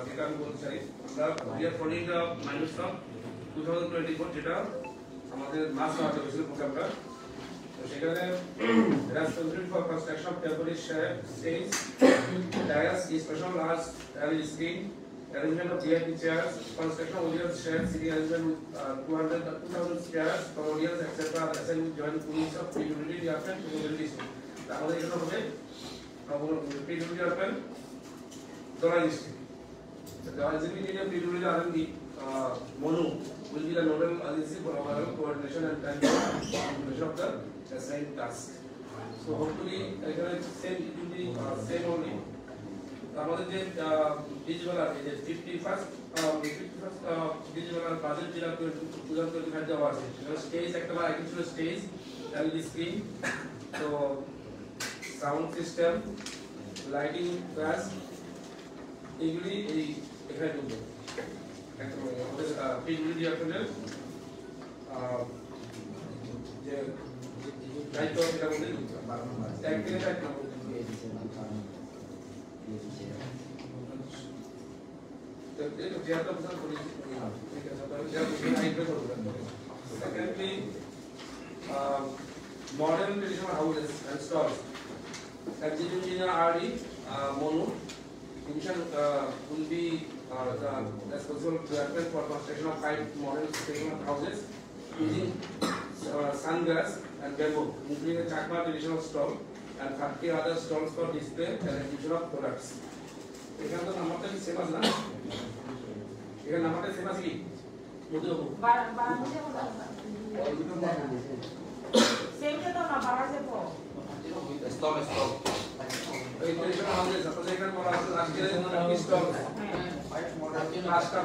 যেটা আমি বলতে চাই আমরা we are following the minutes from 2024 যেটা আমাদের মাস মাসে হয়েছিল প্রোগ্রামটা তো সেখানে responsibility for construction of temporary stage dais special large LED screen arrangement of VIP chairs construction of audience shed city arrangement with 2000 chairs for audience etc. assigned with joint police of pre-unity department to mobility আমাদের এখানে হবে pre-unity department Dollar district. The executive pre-unity R&D Monu will be the nodal agency for overall coordination and implementation of the assigned task. So hopefully, I can same only. আমাদের যে digital আছে যে 51st digital budget যেটা 2025 দেওয়া আছে সেটা stage একটা বা আইটেম ছিল স্টেজ এলইডি স্ক্রিন তো সাউন্ড সিস্টেম লাইটিং গ্লাস এগুলি এই এখানে ঢুকবে একটা আমাদের প্রিভিলেজ আপনাদের যে দায়িত্ব সেটা মধ্যে ঢুকবে এক থেকে চার নম্বর Secondly, modern traditional houses and stalls. Executive engineer RD Monu division will be the responsible department for construction of 5 modern traditional houses using sungrass and bamboo, including a Chakma traditional stall and 30 other stalls for display and exhibition of products. এখানে তো নাম্বারটা কি same আছে না এখানে নাম্বারটা same আছে কি বুঝতে হবে সেমটা তো না বাড়া যাবে স্টপ এই ট্রেডিশনাল হাউসে সাপোজ এখানে বলা আছে আজকে স্টল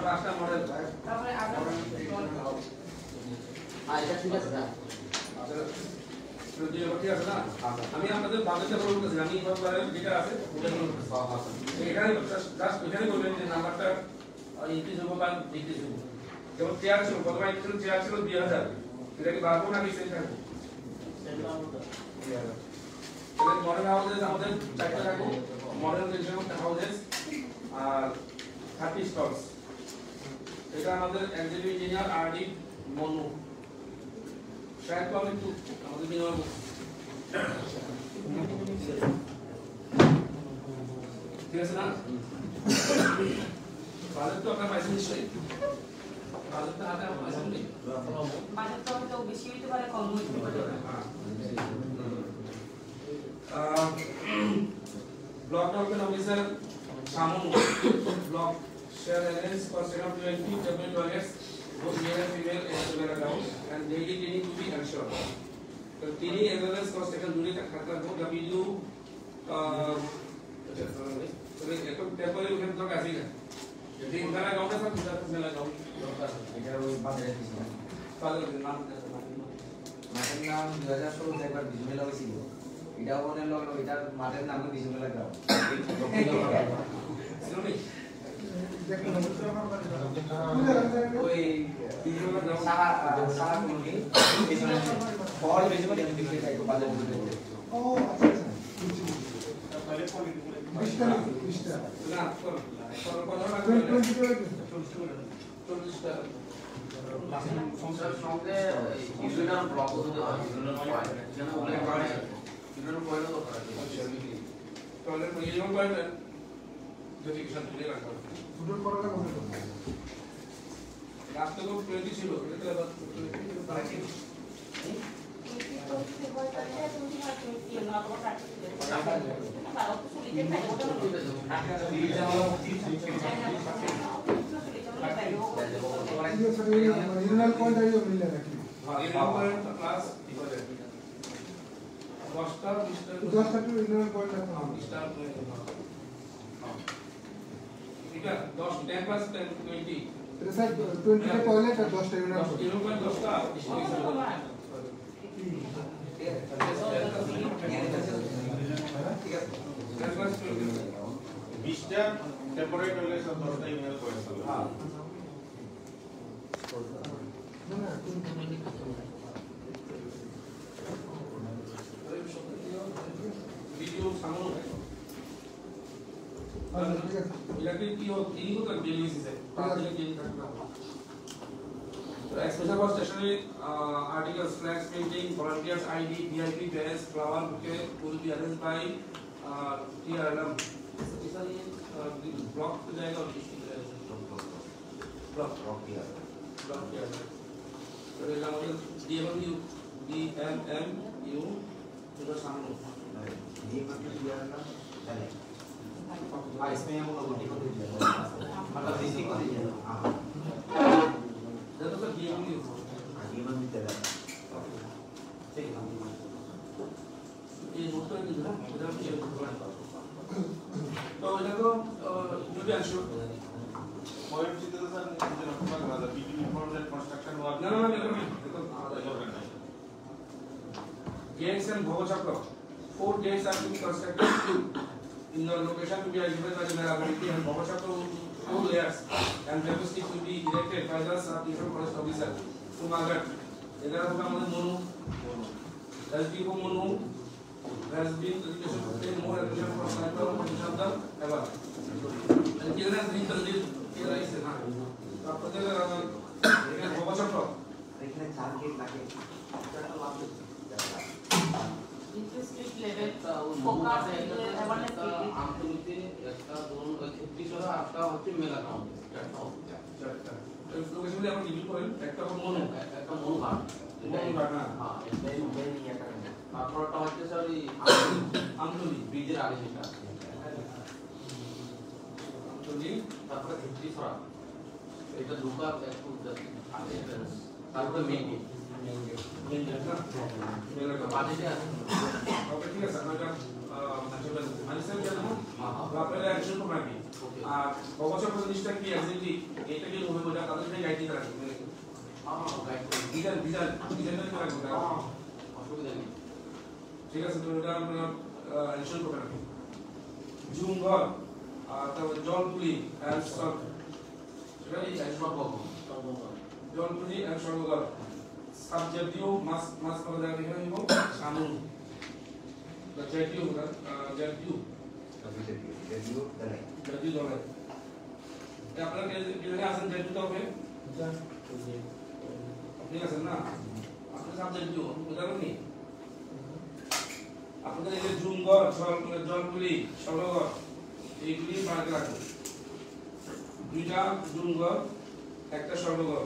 পাঁচটা মডেল তারপরে এটা ঠিক আছে না আমি আপনাদের বাজেটটা বলতেছি আমি যেটা আছে এখানে জাস্ট এখানে বলবেন যে নাম্বারটা ইনক্রিজ হবে বা ডিক্রিজ হবে যেমন চেয়ার ছিল প্রথমে ছিল চেয়ার ছিল 2000 এটা কি বাড়বো না বেশি থাকবে মডেল হাউসেস আমাদের চারটা থাকবে মডেল হাউসেস আর 30 স্টলস এটা আমাদের এক্সিকিউটিভ ইঞ্জিনিয়ার আরডি মনু শায়দ তো আমি আমাদের বিনিময় ঠিক আছে না বাজেট তো আপনার পাইছেন নিশ্চয়ই বাজেটটা হাতে পাইছেন নি বাজেট তো বেশি হইতে পারে কম হইতে পারে ব্লক ডেভেলপমেন্ট অফিসার সামন block share arrange for second 20 W toilets both male and female as well as adults and daily cleaning to be ensured. So cleaning as well as cost taken during the khata ho w so ekam temporary ukhane to kasi na যদি উঠানা গাউটা সব উঠা মেলা go দরকার এটা ওই বাজারে দিছি পাগল নাম মাঠের নাম 2016 তে একবার বিজু মেলা হইছিল এটাও মনে লাগলো এটার মাঠের নাম বিজু মেলা গাউ শুনুনি ওই সাহা কমিটি পিছনে ফল বেশি করে দিতে চাই তো বাজার দিতে ও আচ্ছা তাহলে কমিটি বিশটা না কত টাকা 40 টাকা সংসার সঙ্গে ইউনিয়ন ব্লক হতে হয় ইউনিয়ন পয়েন্ট যেন বলে মানে ইউনিয়ন পয়েন্ট তো করা যায় তাহলে ইউনিয়ন পয়েন্ট যদি কিষান তুলে রাখা ফুটবল করাটা কত রাস্তা তো 20 ছিল এটা তো 20 তারা কি রিজনাল পয়েন্ট আইও মিলে নাকি हां ये पॉइंट क्लास स्टार 10টা টু রিজনাল পয়েন্ট আছে स्टार ठीक है 10 10 प्लस 20 तो सर 20 টা টয়লেট আর 10টা রিজনাল पॉइंट 10টা ঠিক আছে 10 প্লাস 20টা টেম্পোরারি টয়লেট আর 10টা ইউনিয়ন পয়েন্ট আছে হ্যাঁ ভিডিও সামনে ঠিক আছে এটাকে কি এই হতো বিএলইসি তাহলে গেম থাকবে Exposure was stationery, articles, flags, painting, volunteers, ID, VIP, badge, flower bouquet will be arranged by TRLM. Especially block to जाएगा और किसी block here. तो ये हमारे DMU जो सामने इसमें हम लोग मतलब डिस्ट्रिक्ट को दीजिए हां तो सर DMU जीवन में चला ठीक है ये नोट कर दीजिए ना इधर भी तो इधर को जो भी आंसर पॉइंट से तो सर मुझे लगता है कि BTP for that construction work ना gates and bhawachakra 4 gates are to be constructed in the location to be identified by the Meragomiti and bhawachakra 4 layers and bamboo sticks will be erected by the sub-division forest officer to Margaret. There are Monu has been Monu has been education to take more attention for sniper position of the ever. And here has been the lead here is na. After there bhawachakra लेकिन 4 gate लगे Interest level focus awareness আমতলিতে একটা ধরুন 33 আটটা হচ্ছে মেলা count চারটা location দিয়ে আমরা ডিভিড করেন একটা হলো মনো একটা মনঘাট মনঘাট না হ্যাঁ मेन ये करना তারপরটা হচ্ছে স্যার ওই আমতলি ব্রিজের আগে যেটা আমতলি তারপরে 33 ছড়া এটা ঢোকা একটু আগে তারপরে মেইন গেট মেন গেট না মেলা का বাজেটে আছে ओके ठीक है सर मैं मतलब আনসার জানো আপনারা অ্যাকশন করবেন কি আর অবশ্যই প্রতিষ্ঠা কি এক্স্যাক্টলি এটা কি হবে বলে তাদের সাথে গাইড দিতে রাখবেন হ্যাঁ গাইড করে ডিজাইনটা কি রাখবেন অসুবিধা নেই ঠিক আছে তো এটা আপনারা অ্যাকশন করবেন জুম ঘর আর তারপর জলপুলি এন্ড সব এটা এই সর্বপ্রথম জলপুলি এন্ড সর্বঘর সাবজেক্টিভ মাস করে দেওয়া লিখে নিব সামু জেটিউ জেটিউ জেটিউ দলে আপনারা কিভাবে আসেন জেটিউ হবে আপনি আসেন না আপনি সাবজেক্টিভ বুঝাবেন নি আপনাদের এই যে জুমঘর জলপুলি সরঘর এইগুলি বানাতে রাখুন দুইটা জুমঘর একটা সরঘর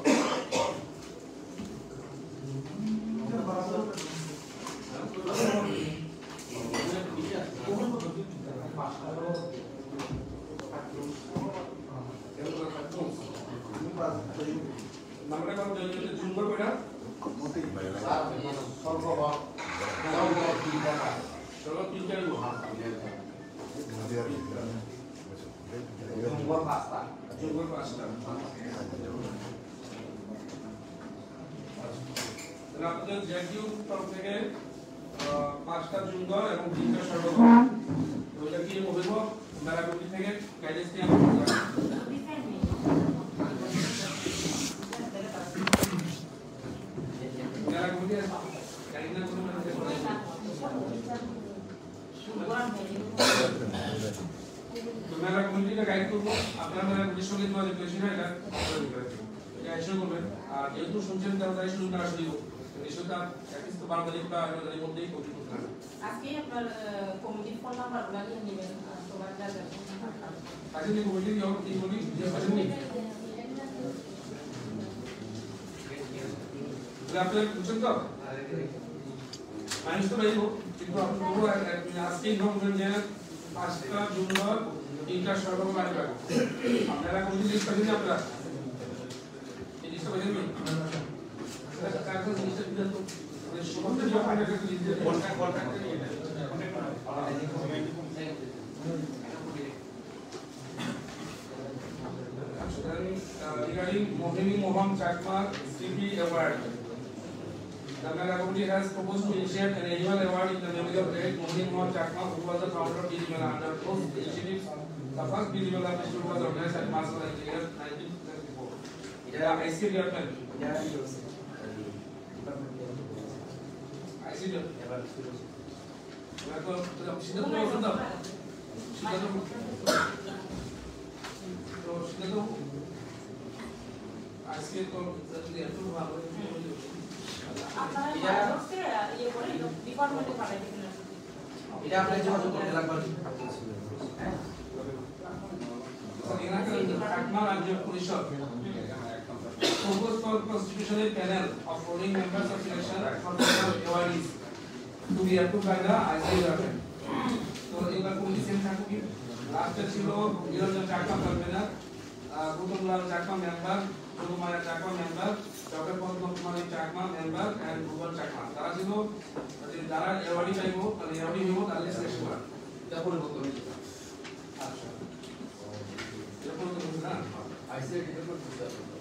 নামটা কোন জন্য জুমঘর কয়টা সরঘর তিনটা जंगल पास्ता জুমঘর পাঁচটা আপনাদের জেটিউ তরফ থেকে পাঁচটা জুমঘর এবং তিনটা সরঘর ওইটা কি বলব মেরাগুটি থেকে গাইডেন্স দিয়ে মেরাগুটি গাইডেন্স করে তো মেরাগুটি গাইড করব আপনারা মেরাগুটির সঙ্গে যোগাযোগ করেছেন এটা অ্যাকশন করবেন আর যেহেতু শুনছেন তাই শুরু না আসলে নিশ্চয়ই অ্যাটলিস্ট তো বাঙালি বা এর মধ্যেই কপি করতে হবে আজকে আপনার কমিটির ফোন নাম্বার নিয়ে নেবেন সবার কাছে আজকে যে কমিটি এই কমিটি যে আসেননি আপনারা বুঝছেন তো মানুষ তো বাইব কিন্তু আপনারা আজকে ইনফর্মেশন যে পাঁচটা জুনিয়র তিনটা সর্বক বাড়ি পাবে আপনারা কমিটি লিস্ট পাবেন আপনারা এই লিস্ট পাবেন না কাগজ লিস্ট দিবেন তো সমস্ত যে আপনারা একটা লিস্ট দিয়ে কন্টাক্ট নিয়ে নেন regarding Mohini Moham Chakma CP Award. The Mera Committee has proposed to initiate an annual award in the memory of great Mohini Moham Chakma, who was the founder of Bijimela. Under those initiatives, the first Bijimela festival was organized at Masala in the year 1994. Yeah, I see your pen. I see your pen. তো সেটা তো আজকে তো যদি এত ভালো আপনারা মাইক্রোসকে ইয়ে করে ডিপার্টমেন্টে পাঠাই দিবেন এটা আপনার যোগাযোগ করতে লাগবে হ্যাঁ Akmal Rajya Parishad proposed for constitutional panel of voting members of selection for national awardees to be approved by the ICA government. So, এবার কমিটি সেম থাকবে লাস্টে ছিল Niranjan Chakma convener Gautamlal Chakma member Jogmaya Chakma member doctor Padmakumari Chakma member and Bhuban Chakma তারা ছিল যারা awardee পাইবো মানে awardee হইব তাদের সিলেকশন করা এটা পরিবর্তন হয়েছে আচ্ছা এরকম তো না আইসিআই ডিপার্টমেন্ট করতে হবে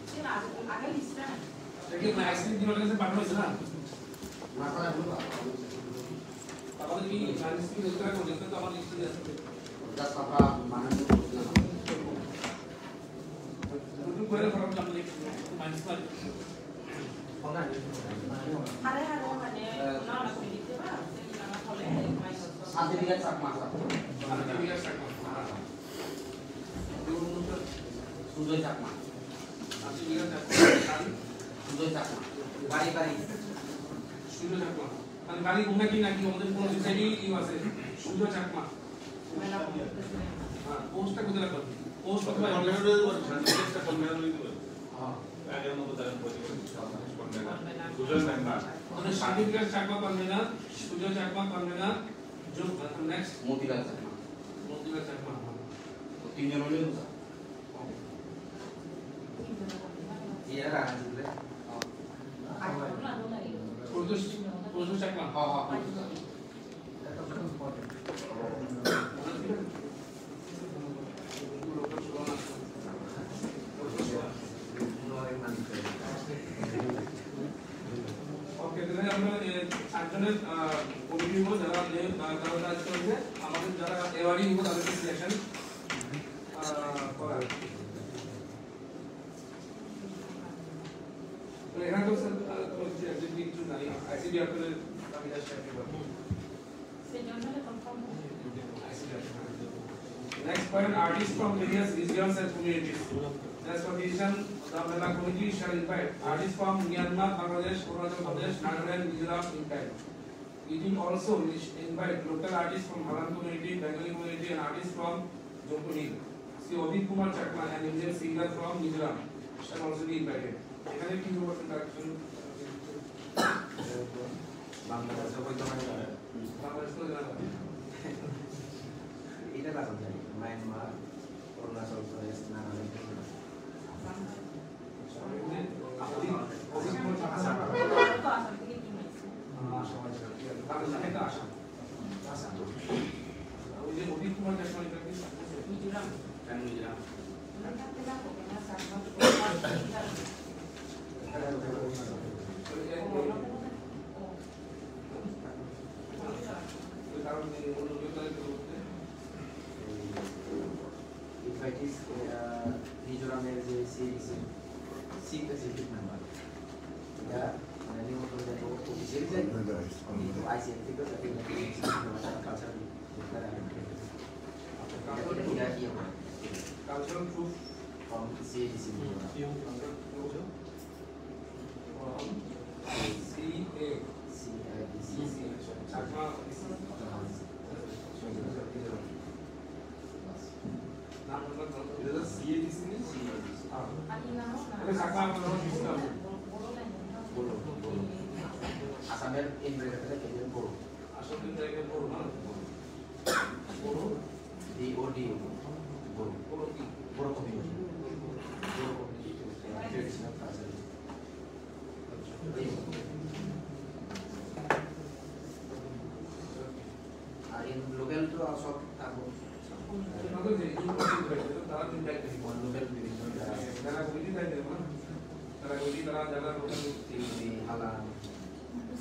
আগে লিস্টটা না দেখি আইসিডি ডিপার্টমেন্টে পাঠানো হয়েছে না না করা হলো আমাদের কি সায়েন্সিফিক রেজিস্টার করে দেখতে তো আমার লিস্টে আছে এটা সাফা মানানো করতে হবে দুটো করে ফর্ম জমা লিখতে মাইনাস মার হারে হারে মানে না না করে দিতে পারো সেটা না হলে মাইক্রোস সার্টিফিকেট চাকমা আর কি আছে হ্যাঁ সুজয় চাকমা আপনি কি আছে সুজয় চাকমা বাড়ি বাড়ি সুজয় চাকমা মানে বাড়ি গুণা কি নাকি আমাদের কোন সোসাইটি কি আছে সুজয় চাকমা মেলা হ্যাঁ পোস্টটা কোথায় রাখবেন পোস্ট অথবা কনভেনার দিতে পারেন সার্টিফিকেটটা কনভেনার দিতে পারেন হ্যাঁ আগের মতো তার পরিবর্তন কনভেনার দুজন মেম্বার মানে certificate Chakma convener Sujoy Chakma convener যোগ নেক্সট মতিলাল চাকমা মন্দিরা চাকমা তো তিনজন হলে এরা রাখা দিলে প্রদোষ চাকমা হ্যাঁ হ্যাঁ ওকে তাহলে আমরা চারজনের কমিটি হবো যারা তারা কাজ করবে আমাদের যারা এওয়ার্ডি হবো তাদেরকে সিলেকশন করা তো এখানে তো স্যার কিছু নাই আইসিডি আপনাদের আমি জাস্ট একটা বলবো সেজন্য confirm Next point, artists from various regions and communities. As per decision, the Mela committee shall invite artists from Myanmar, Bangladesh, Arunachal Pradesh, Nagaland, Mizoram in time. It will also invite local artists from Haran community, Bengali community, and artists from Jammu Hill. Sri Obit Kumar Chakma, an Indian singer from Mizoram, shall also be invited. এখানে কি হবে interaction বাংলাদেশে হয়তো বাংলাদেশ তো জানা এটা রাখা যায় মায়ানমার অরুণাচল প্রদেশ নাগাল্যান্ড তো আসাম থেকে কি হয়েছে মিজোরাম মিজোরাম থাকতে না হবে না সাকমা মিজোরামের যে সিট মেম্বার এটা মানে নিয়ন্ত্রণ দেয় অফিসিয়াল যায় কিন্তু আইসিএম থেকে কালচারাল এটা কি হবে Cultural proof from CADC আসামের ইন্দ্রিয়াতে কেন্দ্র বড় আসলে জায়গায় বড় না বড় ডিওডি বড় বড় কি বড় কমিউনিটি বড় কমিউনিটি ট্রেডিশনাল কালচার আর ইন লোকাল তো সব থাকবো আমাদের যে ইউনিভার্সিটি রয়েছে তারা তিন টাইপ থেকে লোকাল বিভিন্ন যারা গুলি দেয় না তারা গুলি তারা যারা লোকাল টিভি হালা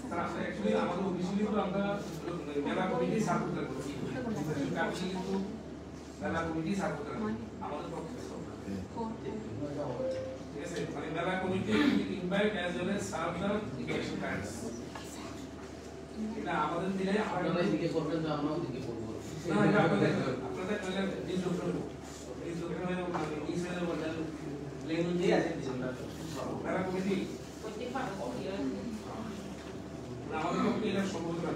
তারা আমরা অ্যাকচুয়ালি আমাদের অফিসিয়ালি তো আমরা মেলা কমিটি সাপোর্ট করছি কাজে কিন্তু মেলা কমিটি সাপোর্ট করে আমাদের পক্ষে ঠিক আছে মানে মেলা committee invite as well as serve the election cards এটা আমাদের দিলে আপনারা দিকে করবেন তো আমরাও দিকে করবো না এটা আপনাদের টয়লেট ডিস লোকেশন মানে ইসের বলেন ল্যাঙ্গুয়েজ ঠিক আছে তারা কমিটি প্রত্যেক পারে আমাদের পক্ষে এটা সম্ভব না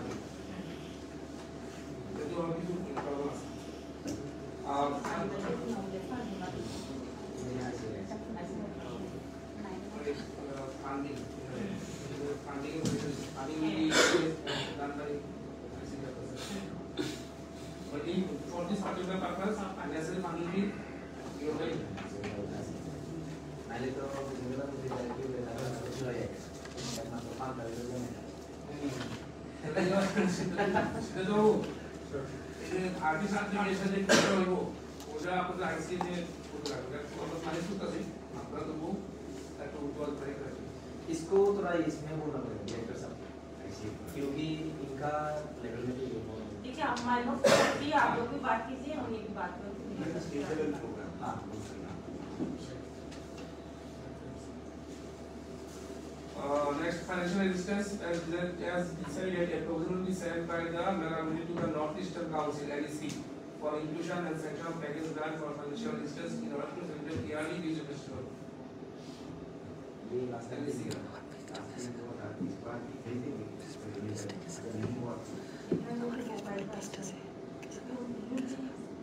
যদি আমরা কিছু প্রবলেম আছে আর funding done by but for this particular purpose necessary funding is your way নাইলে তো যেগুলো বুঝি যায় কি হবে তাহলে কিছু হয় একমাত্র পাঁচটা হয়ে যাবে সেটা তো এই আর্টিফিশিয়াল ইন্টেলিজেন্স যে কি হইব ওটা আপনাদের আইসি যে করতে লাগবে আমরা মানে করতেছি আপনারা তো একটা উজ্জ্বল করে রাখবেন इसको थोड़ा इसमें बोलना पड़ेगा डायरेक्टर साहब ऐसे क्योंकि इनका लेवल में जो देखिए हम माइनस की आप लोग भी बात कीजिए हम ये भी बात करेंगे हाँ next financial assistance as decided approximately set by the Meramuni to the Northeastern Council NEC for inclusion and sanction of package grant for financial assistance in order to celebrate yearly Vijay festival. ये last time से वो था इस बार भेजेंगे नहीं हुआ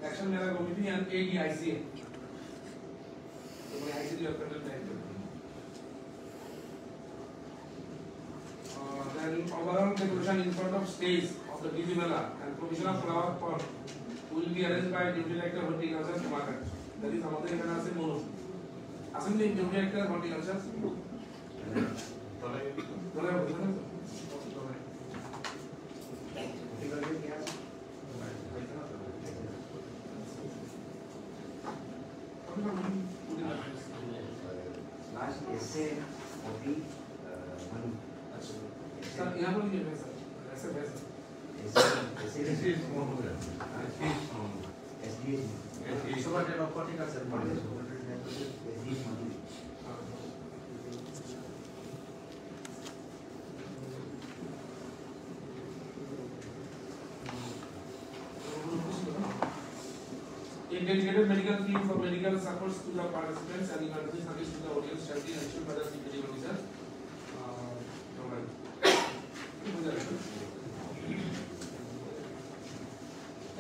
Action Mera Committee and ADICA. So my ICD representative. Then overall decoration in front of stage of the Vijay Mela and provision of flower pot will be arranged by Deputy Director Horticulture Kumagar. That is আমাদের এখানে আছে মনো আসলে Deputy Director Horticulture তোলে বুঝছেন last ऐसे होती मन sir यहाँ पर नहीं है सर ऐसे वैसे ऐसे ऐसे एसडीएस सुबह टेन ऑफ का sir SDS Mandi A dedicated medical team for medical supports to the participants and emergency service to the audience shall be ensured by the chief medical officer.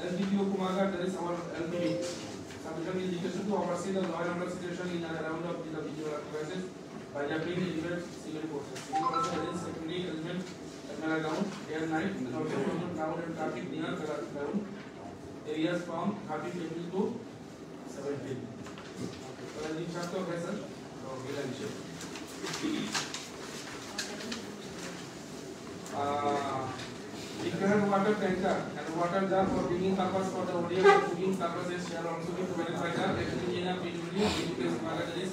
LDPO Kumagar, there is our LPD. Submission indication to oversee the law and order situation in and around of the visual crisis by the pre-delivered civil forces. Civil forces arrange security arrangement at Mela ground day and night and also control crowd and traffic near Mela ground areas from 13 April to 17. So, as you have to sir, declared water tanker and water jar for drinking purpose for the audience and cooking purposes shall also be provided by the engineer PWD education magazinis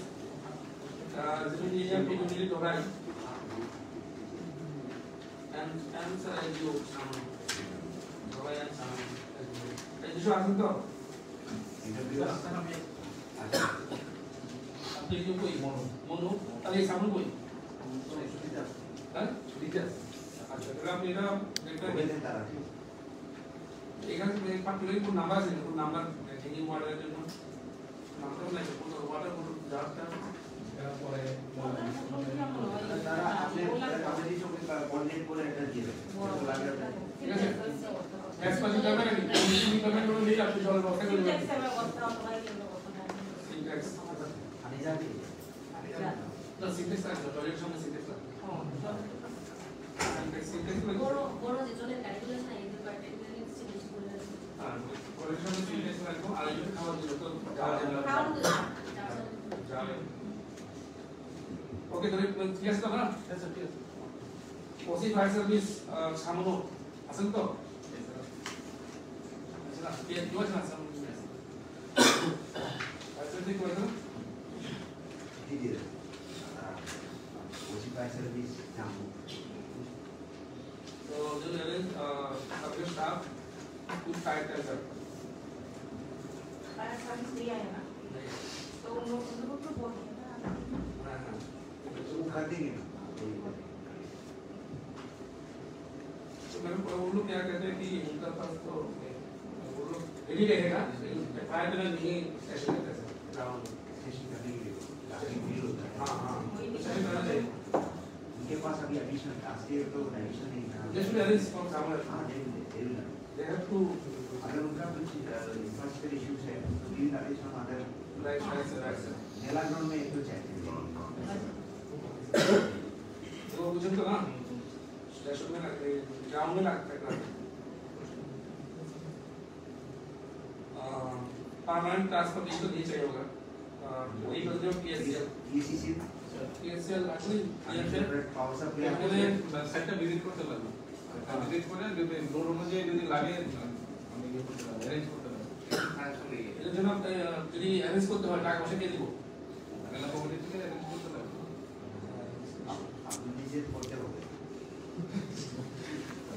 engineer PWD Torai and sir NGO Torai and Saman NGO আসেন তো আপনি কি কই মনো তাহলে সামনে কই হ্যাঁ আচ্ছা তাহলে আপনি এটা দেখতে এখানে পার্টিকুলার কোন নাম্বার আছে কোন নাম্বার চেঞ্জিং ওয়াটারের জন্য নাম্বার নাই কোন ওয়াটার কোন জারটা পরে তারা আপনি কমিটি সঙ্গে কোঅর্ডিনেট করে এটা দিয়ে দেবেন ঠিক আছে গ্যাস পাশে যাবে নাকি তুমি পেমেন্ট করে দিই আপনি জলের ব্যবস্থা করে দেবেন সিনট্যাক্স আনি যাবে না সিনট্যাক্স আছে টয়লেট সামনে সিনট্যাক্স আছে সিনট্যাক্স বড় বড় যে জলের গাড়িগুলো না এই ডিপার্টমেন্টের সিরিজ করে আছে হ্যাঁ টয়লেট সামনে সিনট্যাক্স রাখবো আর এই খাওয়ার জন্য তো খাওয়ানো যাবে ওকে তাহলে ঠিক আছে তো না ঠিক আছে পসি ফায়ার সার্ভিস সামনো আছেন তো আচ্ছা কি আছে না সামনো আচ্ছা ঠিক আছে দিয়ে দেবেন ওসি ফায়ার সার্ভিস জাম্বু So they will arrange subject staff to fight as well. para service दिया है ना तो उन लोगों को बोल दिया तो वो कर देंगे ना तो मैम वो लोग क्या कहते हैं कि उनका पास तो वो लोग এদিকে দেখেगा फायर बिना नहीं स्टेशन करते हैं ग्राउंड स्टेशन करने के लिए काफी भीड़ होता है। हाँ हाँ स्टेशन करना चाहिए उनके पास अभी एडिशनल आज के तो एडिशनल नहीं था। जस्ट अरेंज फ्रॉम समवेयर हाँ दे हैव टू अगर उनका कुछ इंफ्रास्ट्रक्चर इश्यूज है तो we will arrange from other right sir मेला ग्राउंड में एक तो चाहिए। तो मुझे तो ना स्टेशन में लगते ग्राउंड में लगता है परमानेंट ट्रांसपोर्टेशन तो नहीं चाहिए होगा एक जो PSL ECC PSL actually power supply এখানে সাইটটা ভিজিট করতে লাগবে ভিজিট করে যদি রোড অনুযায়ী যদি লাগে আমি ইয়ে করতে পারবো অ্যারেঞ্জ করতে পারবো এর জন্য যদি অ্যারেঞ্জ করতে হয় টাকা পয়সা কে দিব মেলা কমিটি থেকে অ্যারেঞ্জ করতে লাগবে আপনি নিজে করতে হবে।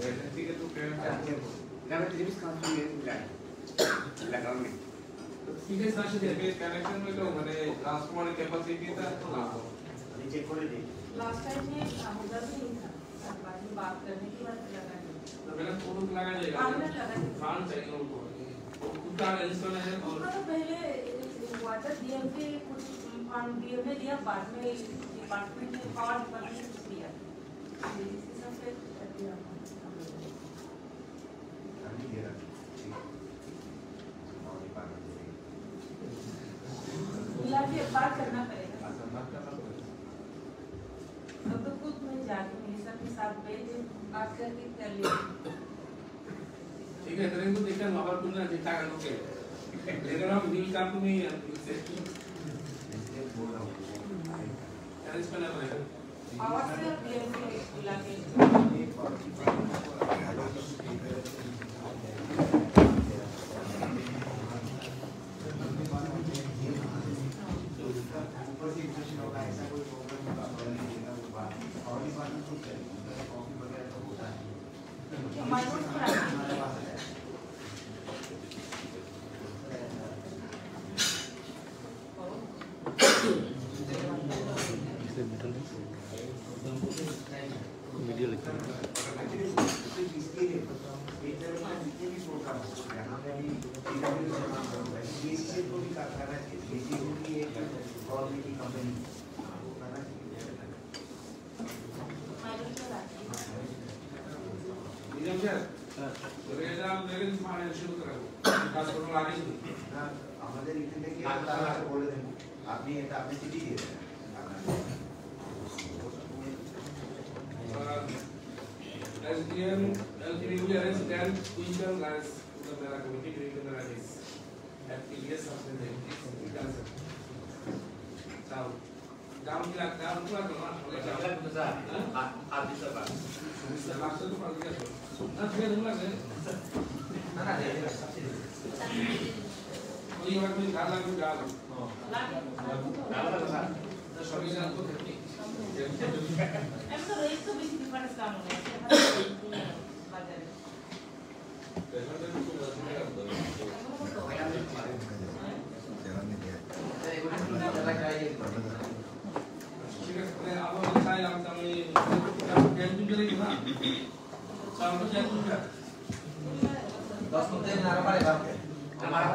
এখান থেকে তো payment Now it is come from Mela ground में ठीक है सर থেকে কানেকশন হইলো মানে ট্রান্সফরমারের ক্যাপাসিটিটা লাগবে अभी चेक कर लीजिए। लास्ट टाइम में उधर भी नहीं था सब बाद में बात करने के बाद लगा दिया तो मेरा फोन लगा जाएगा हमने लगा दिया फंड चाहिए उनको खुद का अरेंज करना है और उनका तो पहले वाटर डीएम के कुछ फंड डीएम ने दिया बाद में डिपार्टमेंट ने पावर डिपार्टमेंट ने कुछ दिया इसी सब पे कर दिया अभी दे रहा ठीक और डिपार्टमेंट मिला के बात करना पड़ेगा बात करना पड़ेगा अब तो खुद में जाके मिनिस्टर के साथ बैठ बात करके कर लिया ठीक है तेरे को देखकर मोबाइल तुमने चिंता कर लो के लेकिन हम न्यूज़ काम तो नहीं है इसलिए बोल रहा हूँ अरेंज करना पड़ेगा आवाज से डीएम को मिला के ऊपर से इंफेक्शन होगा ऐसा कोई प्रॉब्लम होगा और नहीं देगा वो बात और डिपार्टमेंट खुद करेगा कॉफी वगैरह तो होता है हमारे पास पूरा हमारे पास है इसके लिए एक तरह का जितने भी प्रोग्राम यहाँ पे अभी को भी करना चाहिए को भी एक गवर्नमेंट की कंपनी करना चाहिए निजाम सर रेजा लेकिन माने शुरू करो खास कर आगे আমাদের এখান থেকে আপনারা বলে দেন আপনি এটা আপনি চিঠি দিয়ে দেন SDM LTV arrange 10 quintal rice to the Mera committee during the rallies at PDS अपने देंगे चाव दाम की लागत दाम पूरा करना आदि सब लास्ट तो पड़ गया ना फिर नहीं लगे ना ना कोई बात नहीं डाल लगे डाल डाला तो सभी जान को करनी अब तो रेट तो बेसी डिफरेंस काम होने बाजार ठीक है अब बताइए हम तमने कैंपिंग करेंगे ना शाम को कैंपिंग कर 10 मिनट में आना पड़ेगा हमारा